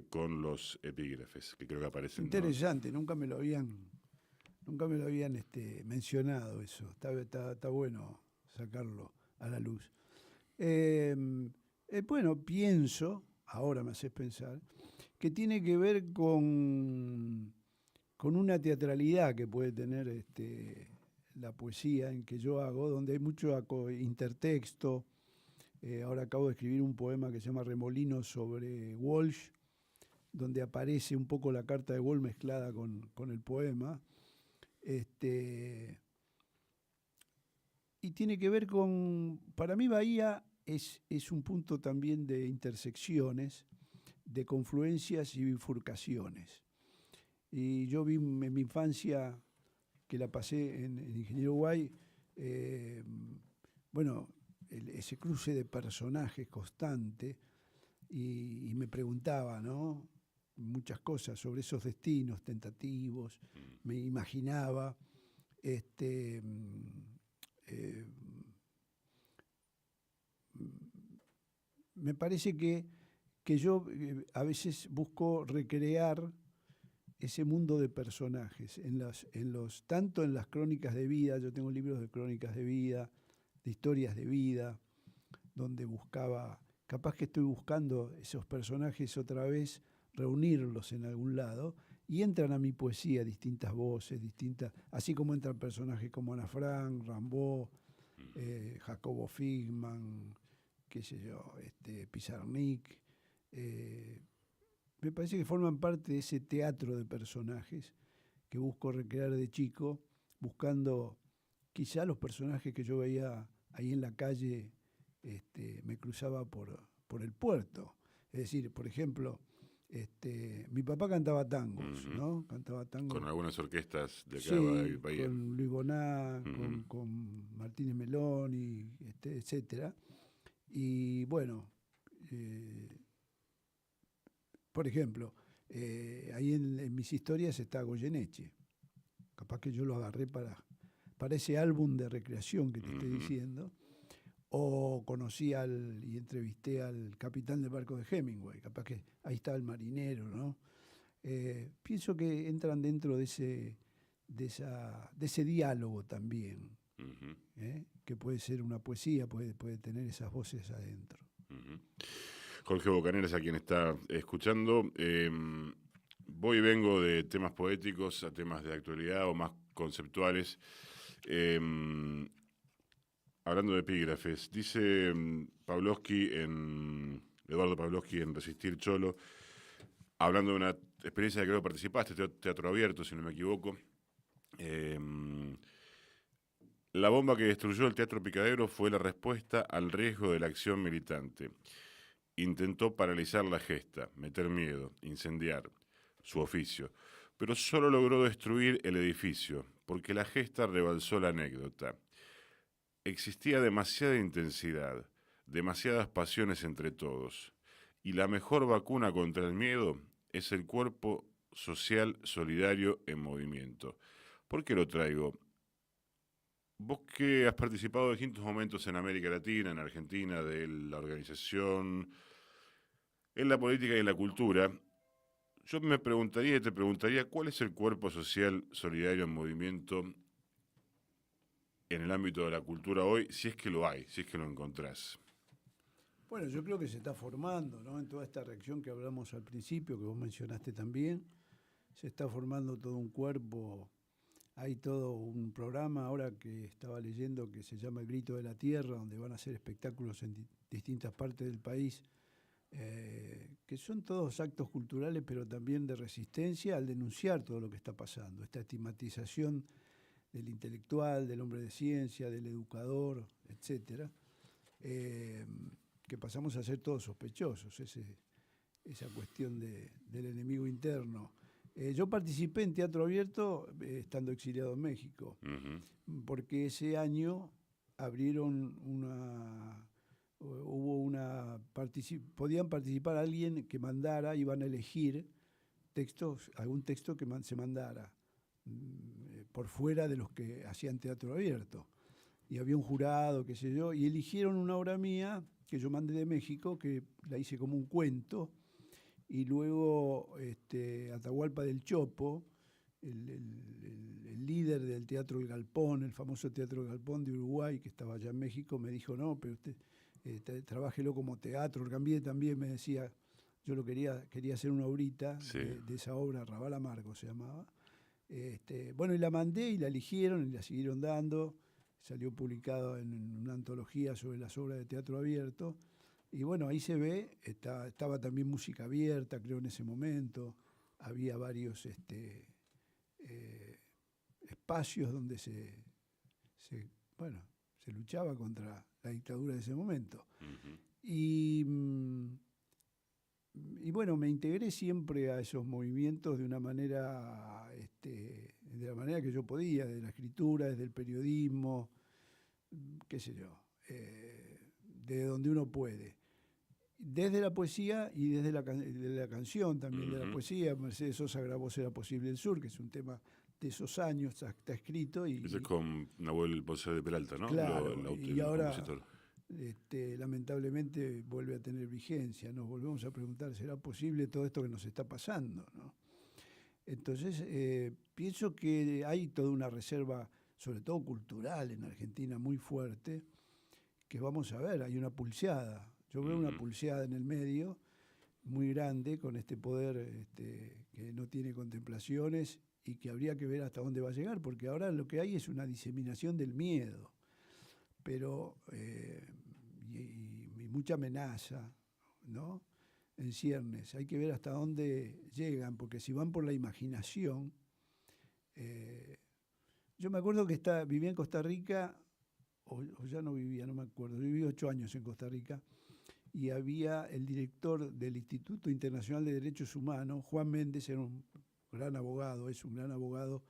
con los epígrafes, que creo que aparecen, ¿no? Interesante, nunca me lo habían mencionado eso. Está bueno sacarlo a la luz. Eh, bueno, pienso, ahora me haces pensar, que tiene que ver con una teatralidad que puede tener la poesía en que yo hago, donde hay mucho intertexto. Ahora acabo de escribir un poema que se llama Remolinos sobre Walsh, donde aparece un poco la carta de Walsh mezclada con el poema. Y tiene que ver para mí Bahía es un punto también de intersecciones, de confluencias y bifurcaciones. Y yo vi en mi infancia, que la pasé en Ingeniero Guay, bueno, ese cruce de personajes constante, y me preguntaba, ¿no? Muchas cosas sobre esos destinos tentativos, me imaginaba, este, eh, me parece que yo a veces busco recrear ese mundo de personajes, tanto en las crónicas de vida, yo tengo libros de crónicas de vida, de historias de vida, donde buscaba, capaz que estoy buscando esos personajes otra vez, reunirlos en algún lado, y entran a mi poesía distintas voces, así como entran personajes como Ana Frank, Rimbaud, Jacobo Figman, qué sé yo, Pizarnik, Me parece que forman parte de ese teatro de personajes que busco recrear de chico, buscando quizá los personajes que yo veía ahí en la calle, me cruzaba por el puerto. Es decir, por ejemplo, mi papá cantaba tangos, Ujú. ¿no? Cantaba Con tangos. algunas orquestas de acá de Sí, Bahía. con Luis Boná, Ujú. con Martínez Meloni, etcétera. Y bueno, eh, por ejemplo, ahí en mis historias está Goyeneche. Capaz que yo lo agarré para ese álbum de recreación que te estoy Ujú. diciendo. O conocí y entrevisté al capitán del barco de Hemingway. Capaz que ahí está el marinero, ¿no? Pienso que entran dentro de ese diálogo también, Ujú. que puede ser una poesía, puede tener esas voces adentro. Ujú. Jorge Bocaneras, a quien está escuchando. Voy y vengo de temas poéticos a temas de actualidad o más conceptuales. Em, Hablando de epígrafes, dice Eduardo Pavlovsky en Resistir Cholo, hablando de una experiencia de que creo que participaste, teatro abierto, si no me equivoco. em, la bomba que destruyó el Teatro Picadero fue la respuesta al riesgo de la acción militante. Intentó paralizar la gesta, meter miedo, incendiar, su oficio, pero solo logró destruir el edificio, porque la gesta rebalsó la anécdota. Existía demasiada intensidad, demasiadas pasiones entre todos, y la mejor vacuna contra el miedo es el cuerpo social solidario en movimiento. ¿Por qué lo traigo? Vos que has participado en distintos momentos en América Latina, en Argentina, de la organización, en la política y en la cultura, yo me preguntaría y te preguntaría cuál es el cuerpo social solidario en movimiento en el ámbito de la cultura hoy, si es que lo hay, si es que lo encontrás. Bueno, yo creo que se está formando, ¿no? En toda esta reacción que hablamos al principio, que vos mencionaste también, se está formando todo un cuerpo. Hay todo un programa ahora que estaba leyendo que se llama El Grito de la Tierra, donde van a hacer espectáculos en distintas partes del país, que son todos actos culturales, pero también de resistencia al denunciar todo lo que está pasando, esta estigmatización del intelectual, del hombre de ciencia, del educador, etcétera, eh, que pasamos a ser todos sospechosos, esa cuestión del enemigo interno. Yo participé en Teatro Abierto estando exiliado en México, Ujú. porque ese año abrieron podían participar alguien que mandara, iban a elegir algún texto que se mandara por fuera de los que hacían Teatro Abierto. Y había un jurado, qué sé yo, y eligieron una obra mía que yo mandé de México, que la hice como un cuento, y luego Atahualpa del Chopo, el líder del Teatro El Galpón, el famoso Teatro El Galpón de Uruguay, que estaba allá en México, me dijo, no, pero usted trabájelo como teatro. Orgambié también me decía, yo quería hacer una obrita Sí. de esa obra, Rabal Amargo se llamaba. Bueno, y la mandé y la eligieron y la siguieron dando. Salió publicado en una antología sobre las obras de teatro abierto. Y bueno, ahí se ve, estaba también música abierta, creo, en ese momento. Había varios eh, espacios donde bueno, se luchaba contra la dictadura de ese momento. Ujú. Y, y bueno, me integré siempre a esos movimientos de una manera, de la manera que yo podía, desde la escritura, desde el periodismo, qué sé yo, de donde uno puede. Desde la poesía y desde de la canción también, de la Ujú. poesía. Mercedes Sosa grabó Será Posible el Sur, que es un tema de esos años, está escrito Ese es con Nahuel Ponce de Peralta, ¿no? claro, y El ahora compositor. lamentablemente vuelve a tener vigencia. Nos volvemos a preguntar, ¿será posible todo esto que nos está pasando, ¿no? Entonces, pienso que hay toda una reserva, sobre todo cultural en Argentina, muy fuerte, que vamos a ver, hay una pulseada. Yo veo una Ujú. pulseada en el medio, muy grande, con este poder que no tiene contemplaciones y que habría que ver hasta dónde va a llegar, porque ahora lo que hay es una diseminación del miedo, pero y mucha amenaza, ¿no? en ciernes. Hay que ver hasta dónde llegan, porque si van por la imaginación... yo me acuerdo que vivía en Costa Rica, o ya no vivía, no me acuerdo. Viví 8 años en Costa Rica, y había el director del Instituto Internacional de Derechos Humanos, Juan Méndez, era un gran abogado, es un gran abogado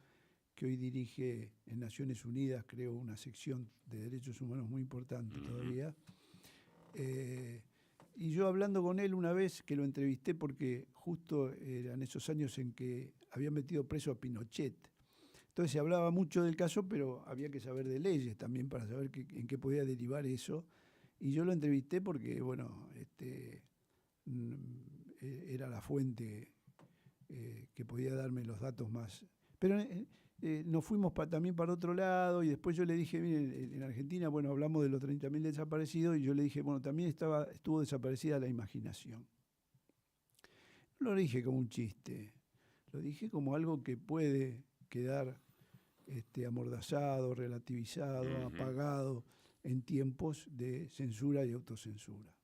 que hoy dirige en Naciones Unidas, creo, una sección de derechos humanos muy importante todavía. Y yo hablando con él una vez, que lo entrevisté porque justo eran esos años en que habían metido preso a Pinochet. Entonces se hablaba mucho del caso, pero había que saber de leyes también para saber en qué podía derivar eso. Y yo lo entrevisté porque, bueno, era la fuente que podía darme los datos más. Pero nos fuimos también para otro lado, y después yo le dije, miren, en Argentina, bueno, hablamos de los 30.000 desaparecidos, y yo le dije, bueno, también estuvo desaparecida la imaginación. No lo dije como un chiste, lo dije como algo que puede quedar amordazado, relativizado, apagado en tiempos de censura y autocensura.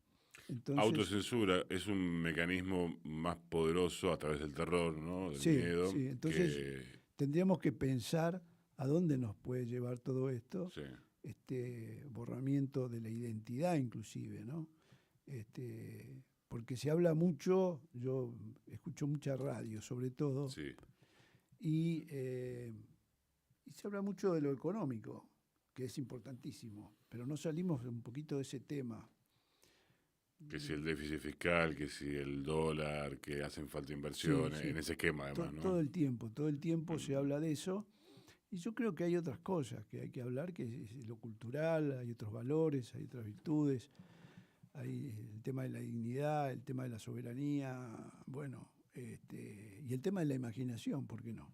Entonces, Autocensura es un mecanismo más poderoso a través del terror, ¿no? Del miedo. Sí, entonces tendríamos que pensar a dónde nos puede llevar todo esto, Sí. Borramiento de la identidad inclusive, ¿no? Porque se habla mucho, yo escucho mucha radio sobre todo, Sí. y se habla mucho de lo económico, que es importantísimo, pero no salimos un poquito de ese tema. Que si el déficit fiscal, que si el dólar, que hacen falta inversiones, Sí. en ese esquema además, ¿no? Todo el tiempo se habla de eso, y yo creo que hay otras cosas que hay que hablar, que es lo cultural, hay otros valores, hay otras virtudes, hay el tema de la dignidad, el tema de la soberanía, bueno, y el tema de la imaginación, ¿por qué no?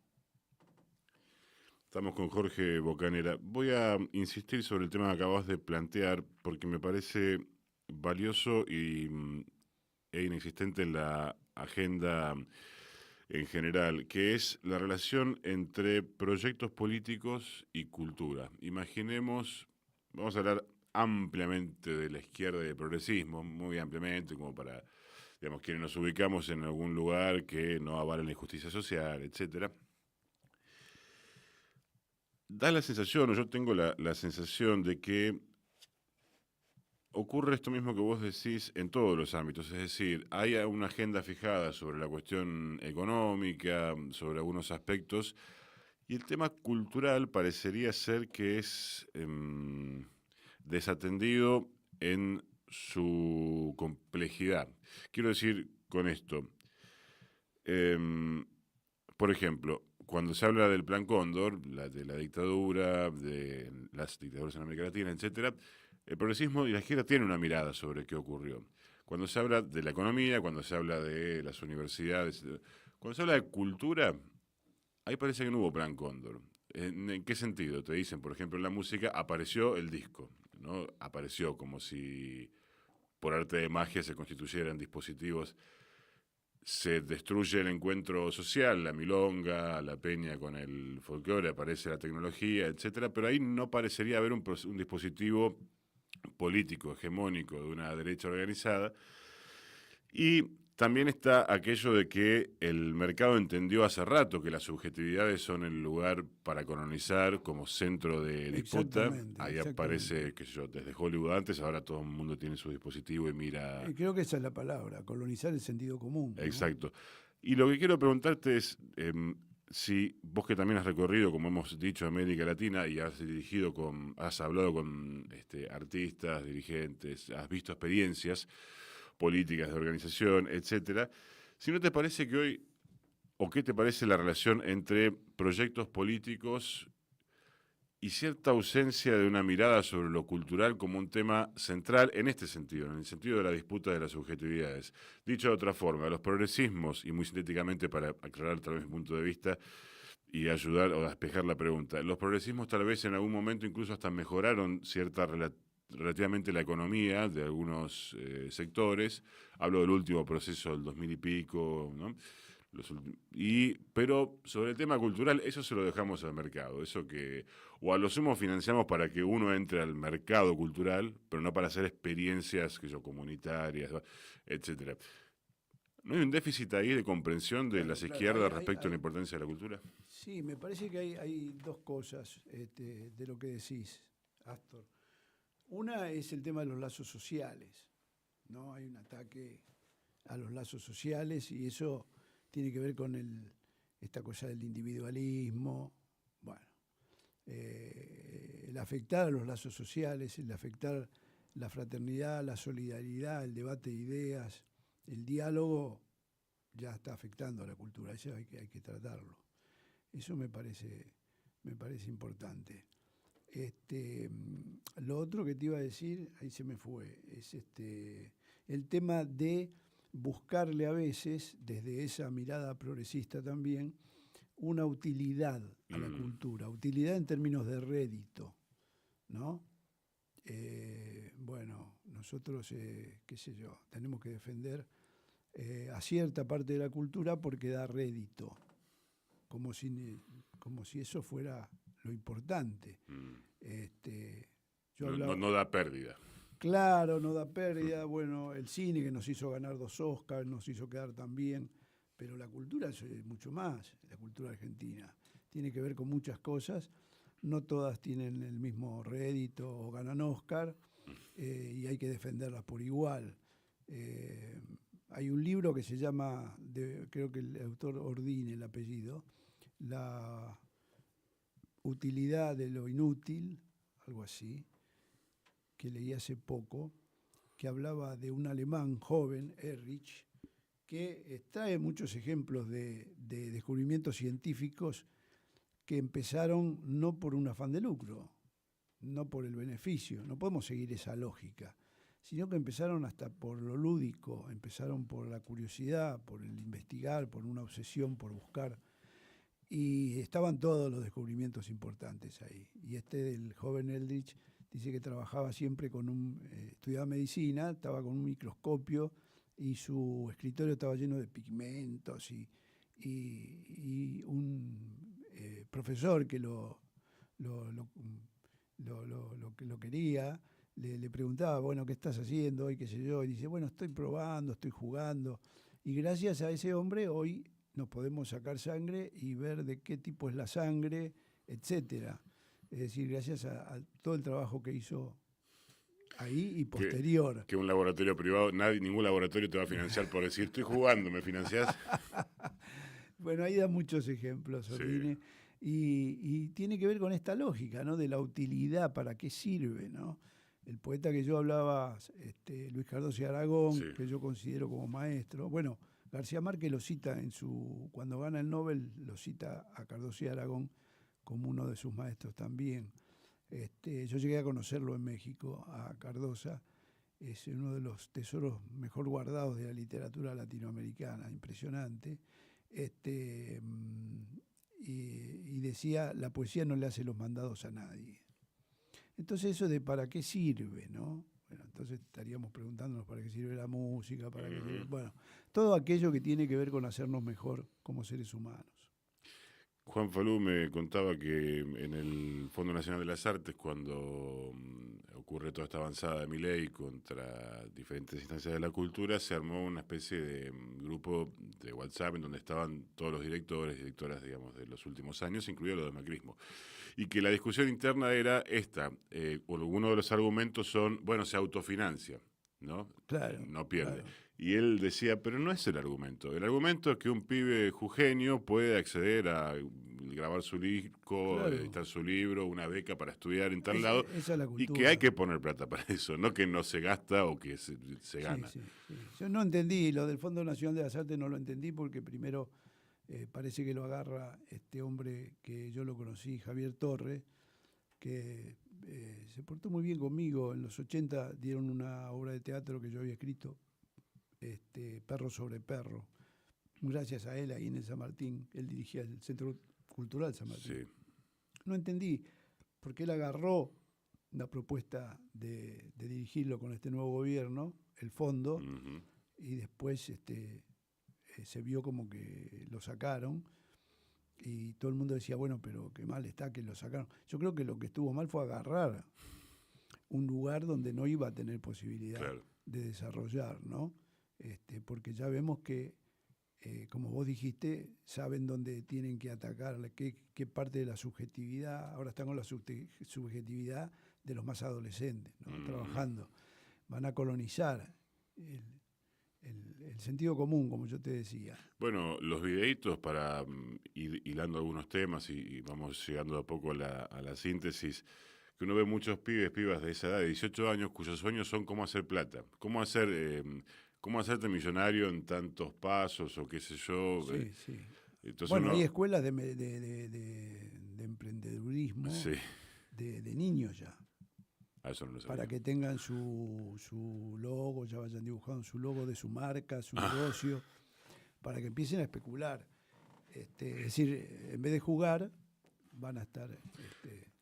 Estamos con Jorge Bocanera. Voy a insistir sobre el tema que acabas de plantear porque me parece valioso e inexistente en la agenda en general, que es la relación entre proyectos políticos y cultura. Imaginemos, vamos a hablar ampliamente de la izquierda y del progresismo, muy ampliamente, como para, digamos, quienes nos ubicamos en algún lugar que no avale la injusticia social, etcétera. Da la sensación, o yo tengo la sensación de que ocurre esto mismo que vos decís en todos los ámbitos, es decir, hay una agenda fijada sobre la cuestión económica, sobre algunos aspectos, y el tema cultural parecería ser que es desatendido en su complejidad. Quiero decir con esto, por ejemplo, cuando se habla del Plan Cóndor, de la dictadura, de las dictaduras en América Latina, etcétera, el progresismo y la izquierda tienen una mirada sobre qué ocurrió. Cuando se habla de la economía, cuando se habla de las universidades, cuando se habla de cultura, ahí parece que no hubo Plan Cóndor. ¿En qué sentido? Te dicen, por ejemplo, en la música apareció el disco, ¿no? Apareció como si por arte de magia se constituyeran dispositivos. Se destruye el encuentro social, la milonga, la peña con el folclore, aparece la tecnología, etcétera, pero ahí no parecería haber un dispositivo político, hegemónico, de una derecha organizada. Y también está aquello de que el mercado entendió hace rato que las subjetividades son el lugar para colonizar como centro de disputa. Ahí aparece, qué sé yo, desde Hollywood antes, ahora todo el mundo tiene su dispositivo y mira... Creo que esa es la palabra, colonizar el sentido común, ¿no? Exacto. Y lo que quiero preguntarte es... si vos que también has recorrido, como hemos dicho, América Latina y has hablado con artistas, dirigentes, has visto experiencias políticas de organización, etcétera, si no te parece que hoy, o qué te parece la relación entre proyectos políticos y cierta ausencia de una mirada sobre lo cultural como un tema central en este sentido, en el sentido de la disputa de las subjetividades. Dicho de otra forma, los progresismos, y muy sintéticamente para aclarar tal vez mi punto de vista y ayudar o despejar la pregunta, los progresismos tal vez en algún momento incluso hasta mejoraron relativamente la economía de algunos sectores. Hablo del último proceso del 2000 y pico, ¿no? Pero sobre el tema cultural, eso se lo dejamos al mercado. Eso que, o a lo sumo financiamos para que uno entre al mercado cultural, pero no para hacer experiencias comunitarias, etcétera. ¿No hay un déficit ahí de comprensión de las Claro, izquierdas respecto a la importancia de la cultura? sí, me parece que hay dos cosas de lo que decís, Astor. Una es el tema de los lazos sociales, ¿no? Hay un ataque a los lazos sociales y eso tiene que ver con esta cosa del individualismo. Bueno, el afectar a los lazos sociales, el afectar la fraternidad, la solidaridad, el debate de ideas, el diálogo, ya está afectando a la cultura, eso hay que tratarlo. Eso me parece importante. Lo otro que te iba a decir, ahí se me fue, es el tema de buscarle a veces, desde esa mirada progresista también, una utilidad a la cultura, utilidad en términos de rédito, ¿no? Bueno, nosotros, qué sé yo, tenemos que defender a cierta parte de la cultura porque da rédito, como si eso fuera lo importante. Yo hablaba, No da pérdida. claro, no da pérdida. Bueno, el cine que nos hizo ganar 2 Oscars, nos hizo quedar tan bien, pero la cultura es mucho más, la cultura argentina. Tiene que ver con muchas cosas, no todas tienen el mismo rédito o ganan Oscar, y hay que defenderlas por igual. Hay un libro que se llama, creo que el autor Ordine, el apellido, La utilidad de lo inútil, algo así, que leí hace poco, que hablaba de un alemán joven, Erich, que trae muchos ejemplos de descubrimientos científicos que empezaron no por un afán de lucro, no por el beneficio, no podemos seguir esa lógica, sino que empezaron hasta por lo lúdico, empezaron por la curiosidad, por el investigar, por una obsesión, por buscar. Y estaban todos los descubrimientos importantes ahí. Y del joven Eldridge dice que trabajaba siempre estudiaba medicina, estaba con un microscopio y su escritorio estaba lleno de pigmentos y un profesor que lo quería, le preguntaba, bueno, ¿qué estás haciendo hoy? ¿Qué sé yo? Y dice, bueno, estoy probando, estoy jugando. Y gracias a ese hombre hoy nos podemos sacar sangre y ver de qué tipo es la sangre, etcétera. Es decir, gracias a todo el trabajo que hizo ahí y posterior. Que un laboratorio privado, ningún laboratorio te va a financiar por decir, estoy jugando, ¿me financiás? Bueno, ahí da muchos ejemplos, Ordine. Sí. Y tiene que ver con esta lógica, ¿no? De la utilidad, para qué sirve, ¿no? El poeta que yo hablaba, Luis Cardoso y Aragón, Sí. que yo considero como maestro. Bueno, García Márquez lo cita cuando gana el Nobel, lo cita a Cardoso y Aragón como uno de sus maestros también. Yo llegué a conocerlo en México, a Cardosa. Es uno de los tesoros mejor guardados de la literatura latinoamericana, impresionante. Y decía, la poesía no le hace los mandados a nadie. Entonces eso de para qué sirve, ¿no? Bueno, entonces estaríamos preguntándonos para qué sirve la música, para qué sirve, bueno, todo aquello que tiene que ver con hacernos mejor como seres humanos. Juan Falú me contaba que en el Fondo Nacional de las Artes, cuando ocurre toda esta avanzada de Milei contra diferentes instancias de la cultura, se armó una especie de grupo de WhatsApp en donde estaban todos los directores y directoras, digamos, de los últimos años, incluido los del macrismo. Y que la discusión interna era esta, uno de los argumentos son, bueno, se autofinancia, ¿no? Claro. No pierde. Claro. Y él decía, pero no es el argumento. El argumento es que un pibe jujeño puede acceder a grabar su disco, Claro. editar su libro, una beca para estudiar en tal lado, Esa es la y cultura. que hay que poner plata para eso, no que no se gasta o que se gana. Sí. Yo no entendí, lo del Fondo Nacional de las Artes no lo entendí porque primero parece que lo agarra este hombre que yo lo conocí, Javier Torre, que se portó muy bien conmigo. En los 80 dieron una obra de teatro que yo había escrito, Perro sobre Perro. Gracias a él, ahí en el San Martín, él dirigía el Centro Cultural San Martín. Sí. No entendí, porque él agarró la propuesta de dirigirlo con este nuevo gobierno, el fondo, y después se vio como que lo sacaron, y todo el mundo decía, bueno, pero qué mal está que lo sacaron. Yo creo que lo que estuvo mal fue agarrar un lugar donde no iba a tener posibilidad Claro. de desarrollar, ¿no? porque ya vemos que, como vos dijiste, saben dónde tienen que atacar, qué parte de la subjetividad. Ahora están con la subjetividad de los más adolescentes, ¿no? Trabajando. Van a colonizar el sentido común, como yo te decía. Bueno, los videitos para ir hilando algunos temas y vamos llegando de a poco a la síntesis, que uno ve muchos pibas de esa edad, de 18 años, cuyos sueños son cómo hacer plata, cómo hacerte millonario en tantos pasos o qué sé yo. Sí, sí. Entonces bueno, hay escuelas de emprendedurismo sí, de niños ya. eso no lo sabía. Para que tengan su logo, ya vayan dibujando su logo de su marca, su negocio, para que empiecen a especular. Es decir, en vez de jugar, van a estar...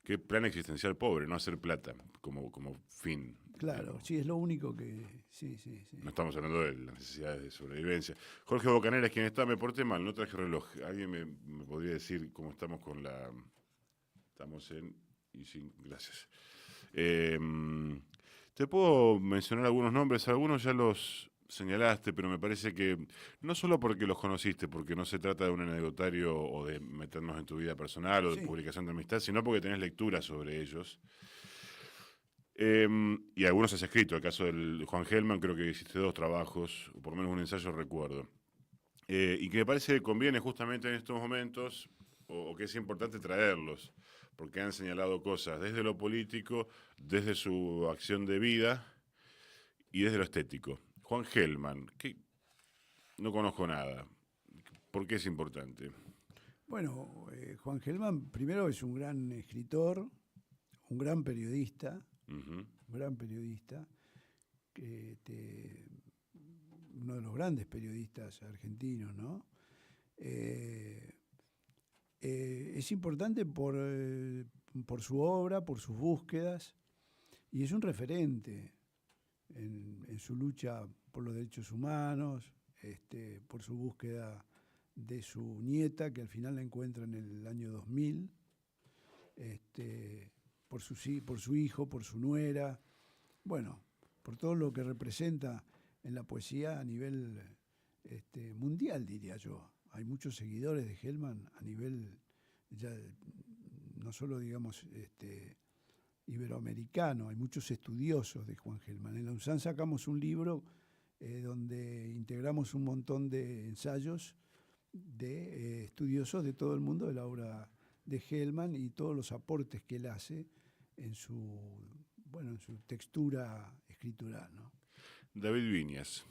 Qué plan existencial pobre, no hacer plata como fin. Claro, sí, es lo único que... Sí. No estamos hablando de las necesidades de sobrevivencia. Jorge Bocanera es quien está, me porté mal, no traje reloj. ¿Alguien me podría decir cómo estamos con la... Estamos en... Y sin... Gracias. Te puedo mencionar algunos nombres, algunos ya los señalaste, pero me parece que no solo porque los conociste, porque no se trata de un anecdotario o de meternos en tu vida personal o de publicación de amistad, sino porque tenés lectura sobre ellos. Y algunos has escrito, el caso del Juan Gelman, creo que hiciste 2 trabajos, o por lo menos un ensayo recuerdo. Y que me parece que conviene justamente en estos momentos, o que es importante traerlos, porque han señalado cosas desde lo político, desde su acción de vida y desde lo estético. Juan Gelman, que no conozco nada. ¿Por qué es importante? Bueno, Juan Gelman primero es un gran escritor, un gran periodista, uno de los grandes periodistas argentinos, ¿no? Es importante por su obra, por sus búsquedas, y es un referente en su lucha por los derechos humanos, por su búsqueda de su nieta, que al final la encuentra en el año 2000, por su hijo, por su nuera, bueno, por todo lo que representa en la poesía a nivel mundial, diría yo. Hay muchos seguidores de Gelman a nivel, ya, no solo, digamos, iberoamericano, hay muchos estudiosos de Juan Gelman. En la UNSAN sacamos un libro donde integramos un montón de ensayos de estudiosos de todo el mundo de la obra de Gelman y todos los aportes que él hace en su textura escritural, ¿no? David Viñas.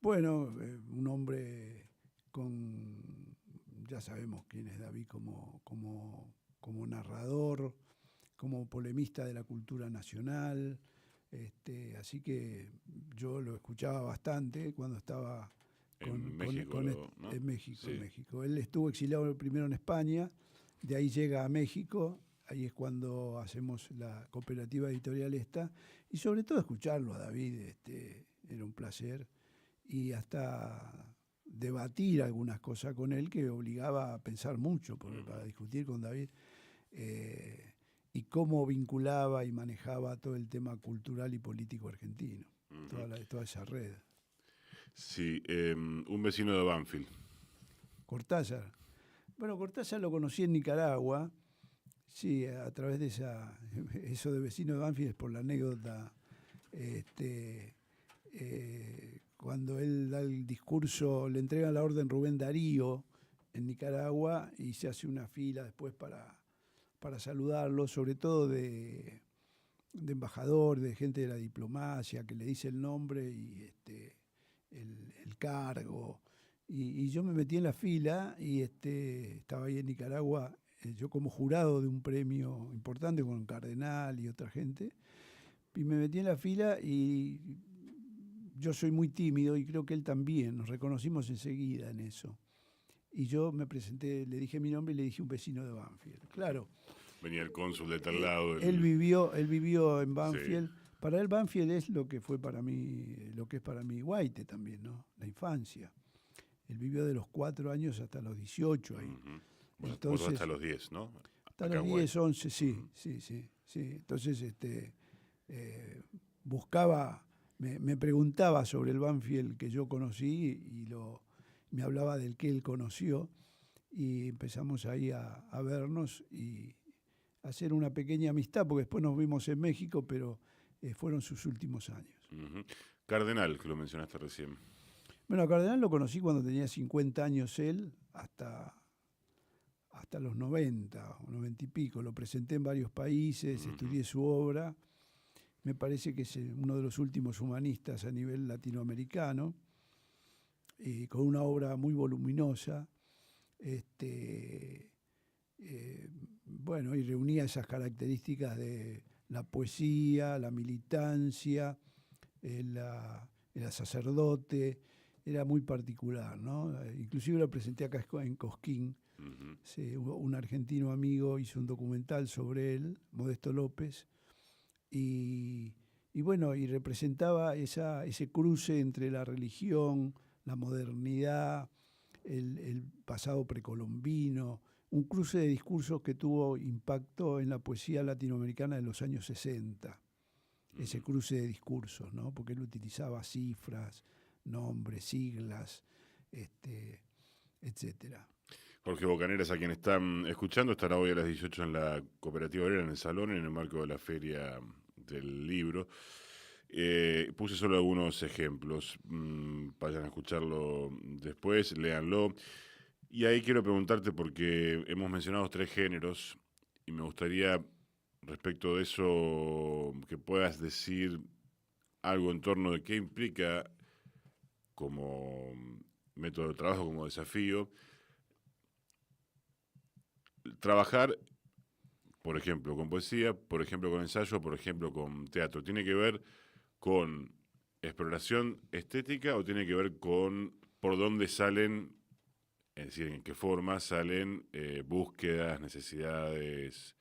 Bueno, un hombre ya sabemos quién es David como narrador, como polemista de la cultura nacional, así que yo lo escuchaba bastante cuando estaba en México. En México, sí. En México. Él estuvo exiliado primero en España, de ahí llega a México, ahí es cuando hacemos la cooperativa editorial esta, y sobre todo escucharlo a David, era un placer, y hasta debatir algunas cosas con él que obligaba a pensar mucho para discutir con David, y cómo vinculaba y manejaba todo el tema cultural y político argentino, toda esa red. Sí, un vecino de Banfield. Cortázar. Bueno, Cortázar lo conocí en Nicaragua, sí, a través de eso de vecino de Banfield es por la anécdota, cuando él da el discurso, le entrega la orden Rubén Darío en Nicaragua y se hace una fila después para saludarlo, sobre todo de embajador, de gente de la diplomacia, que le dice el nombre y el cargo. Y yo me metí en la fila y estaba ahí en Nicaragua, yo como jurado de un premio importante con el cardenal y otra gente, y me metí en la fila y yo soy muy tímido y creo que él también, nos reconocimos enseguida en eso. Y yo me presenté, le dije mi nombre y le dije un vecino de Banfield. Claro. Venía el cónsul de tal lado. Él vivió en Banfield. Sí. Para él Banfield es lo que fue para mí, lo que es para mí Guaite también, ¿no? La infancia. Él vivió de los 4 años hasta los 18 ahí. Entonces, hasta los 10, ¿no? Hasta los 10, 11, sí. Entonces buscaba me preguntaba sobre el Banfield que yo conocí y me hablaba del que él conoció y empezamos ahí a vernos y a hacer una pequeña amistad, porque después nos vimos en México, pero fueron sus últimos años. Ujú. Cardenal, que lo mencionaste recién. Bueno, a Cardenal lo conocí cuando tenía 50 años él, hasta los 90 o 90 y pico. Lo presenté en varios países, estudié su obra. Me parece que es uno de los últimos humanistas a nivel latinoamericano, con una obra muy voluminosa. Bueno, y reunía esas características de la poesía, la militancia, era sacerdote, era muy particular, ¿no? Inclusive lo presenté acá en Cosquín. Ujú. Sí, un argentino amigo hizo un documental sobre él, Modesto López, y bueno, y representaba ese cruce entre la religión, la modernidad, el pasado precolombino, un cruce de discursos que tuvo impacto en la poesía latinoamericana de los años 60. Ese cruce de discursos, ¿no? Porque él utilizaba cifras, nombres, siglas, etcétera. Jorge Bocaneras, a quien están escuchando, estará hoy a las 18 en la Cooperativa Obrera, en el Salón, en el marco de la Feria del Libro. Puse solo algunos ejemplos. Vayan a escucharlo después, léanlo. Y ahí quiero preguntarte, porque hemos mencionado 3 géneros, y me gustaría, respecto de eso, que puedas decir algo en torno de qué implica como método de trabajo, como desafío, trabajar, por ejemplo, con poesía, por ejemplo, con ensayo, por ejemplo, con teatro. ¿Tiene que ver con exploración estética o tiene que ver con por dónde salen, es decir, en qué forma salen búsquedas, necesidades,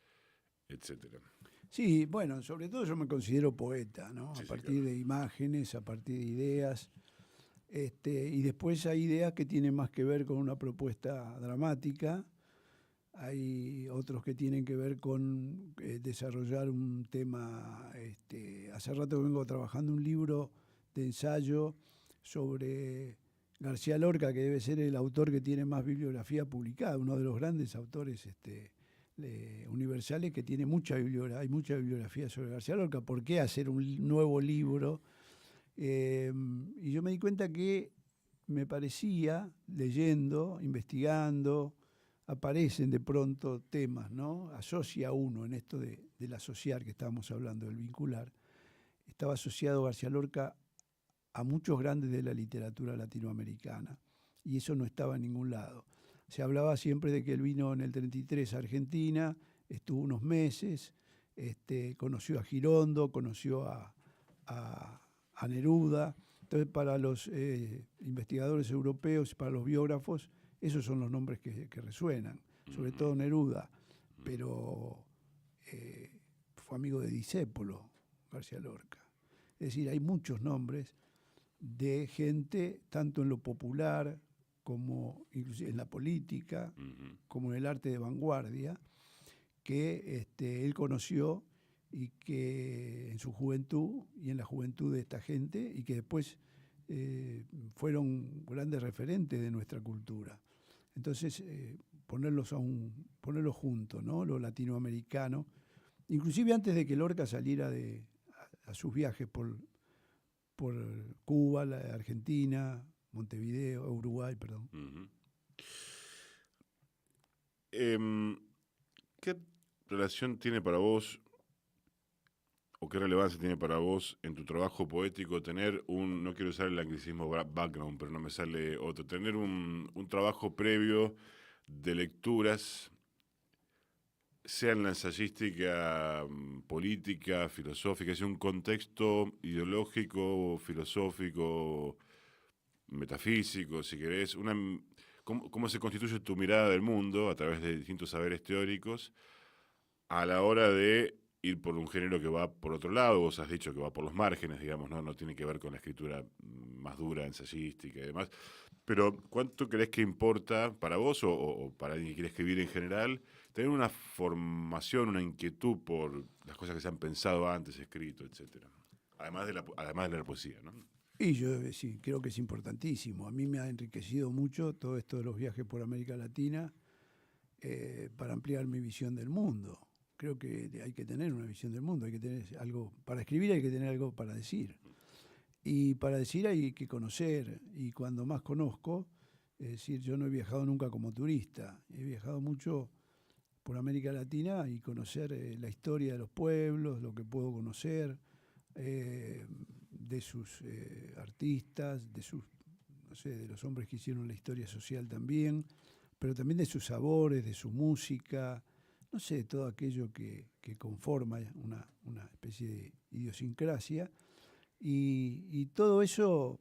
etcétera? Sí, bueno, sobre todo yo me considero poeta, ¿no? A Sí, sí, partir claro. de imágenes, a partir de ideas. Y después hay ideas que tienen más que ver con una propuesta dramática, hay otros que tienen que ver con desarrollar un tema. Hace rato que vengo trabajando un libro de ensayo sobre García Lorca, que debe ser el autor que tiene más bibliografía publicada, uno de los grandes autores universales que tiene hay mucha bibliografía sobre García Lorca. ¿Por qué hacer un nuevo libro? Y yo me di cuenta que me parecía, leyendo, investigando, aparecen de pronto temas, ¿no? Asocia uno en esto del asociar que estábamos hablando, del vincular. Estaba asociado García Lorca a muchos grandes de la literatura latinoamericana y eso no estaba en ningún lado. Se hablaba siempre de que él vino en el 33 a Argentina, estuvo unos meses, conoció a Girondo, conoció a Neruda. Entonces, para los investigadores europeos, para los biógrafos, esos son los nombres que resuenan, sobre todo Neruda, pero fue amigo de Discépolo, García Lorca. Es decir, hay muchos nombres de gente, tanto en lo popular como inclusive en la política, como en el arte de vanguardia, que él conoció y que en su juventud y en la juventud de esta gente, y que después fueron grandes referentes de nuestra cultura. Entonces, ponerlos juntos, ¿no? Lo latinoamericano, inclusive antes de que Lorca saliera a sus viajes por Cuba, la Argentina, Montevideo, Uruguay, perdón. ¿Qué relación tiene para vos o qué relevancia tiene para vos en tu trabajo poético tener no quiero usar el anglicismo background, pero no me sale otro, tener un trabajo previo de lecturas, sea en la ensayística política, filosófica, es un contexto ideológico, filosófico, metafísico, si querés, cómo se constituye tu mirada del mundo a través de distintos saberes teóricos a la hora de ir por un género que va por otro lado. Vos has dicho que va por los márgenes, digamos, no tiene que ver con la escritura más dura, ensayística y demás. Pero, ¿cuánto crees que importa para vos o para alguien que quiere escribir en general tener una formación, una inquietud por las cosas que se han pensado antes, escrito, etcétera? además de leer poesía, ¿no? Y yo sí, creo que es importantísimo. A mí me ha enriquecido mucho todo esto de los viajes por América Latina para ampliar mi visión del mundo. Creo que hay que tener una visión del mundo, hay que tener algo para escribir, hay que tener algo para decir. Y para decir hay que conocer, y cuando más conozco, es decir, yo no he viajado nunca como turista, he viajado mucho por América Latina y conocer la historia de los pueblos, lo que puedo conocer, de sus artistas, de sus, no sé, de los hombres que hicieron la historia social también, pero también de sus sabores, de su música, no sé, todo aquello que conforma una especie de idiosincrasia. Y todo eso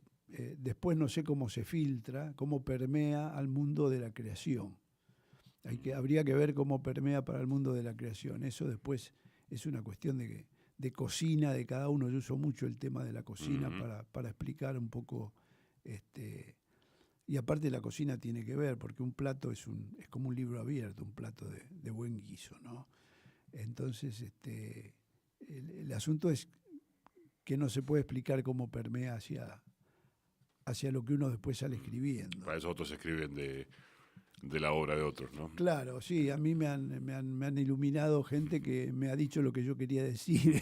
después no sé cómo se filtra, cómo permea al mundo de la creación. Habría que ver cómo permea para el mundo de la creación. Eso después es una cuestión de cocina de cada uno. Yo uso mucho el tema de la cocina para explicar un poco. Y aparte la cocina tiene que ver, porque un plato es como un libro abierto, un plato de buen guiso, ¿no? Entonces, el asunto es que no se puede explicar cómo permea hacia lo que uno después sale escribiendo. Para eso otros escriben de la obra de otros, ¿no? Claro, sí, a mí me han iluminado gente que me ha dicho lo que yo quería decir.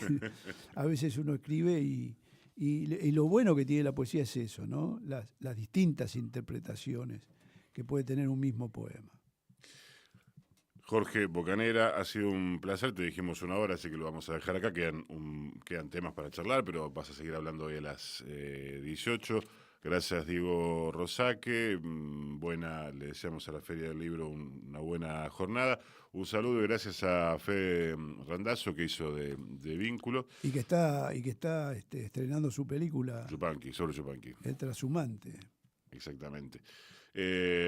A veces uno escribe y lo bueno que tiene la poesía es eso, ¿no? Las distintas interpretaciones que puede tener un mismo poema. Jorge Bocanera, ha sido un placer, te dijimos una hora, así que lo vamos a dejar acá, quedan temas para charlar, pero vas a seguir hablando hoy a las 18. Gracias, Diego Rosaque, le deseamos a la Feria del Libro una buena jornada. Un saludo y gracias a Fede Randazzo, que hizo de vínculo. Y que está estrenando su película. Yupanqui, sobre Yupanqui. El Trashumante. Exactamente.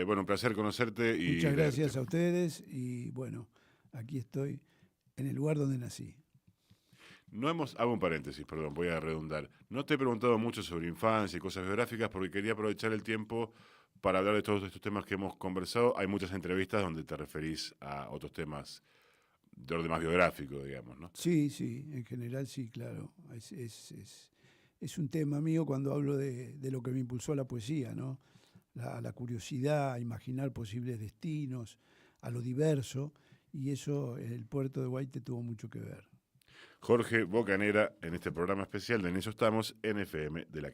Bueno, un placer conocerte. Muchas gracias a ustedes y bueno, aquí estoy en el lugar donde nací. Hago un paréntesis, perdón, voy a redundar. No te he preguntado mucho sobre infancia y cosas biográficas porque quería aprovechar el tiempo para hablar de todos estos temas que hemos conversado. Hay muchas entrevistas donde te referís a otros temas de orden más biográfico, digamos, ¿no? Sí, en general sí, claro. Es un tema mío cuando hablo de lo que me impulsó a la poesía, ¿no? La curiosidad, a imaginar posibles destinos, a lo diverso, y eso el puerto de Guaite tuvo mucho que ver. Jorge Bocanera, en este programa especial de En Eso Estamos, en FM de la Casa.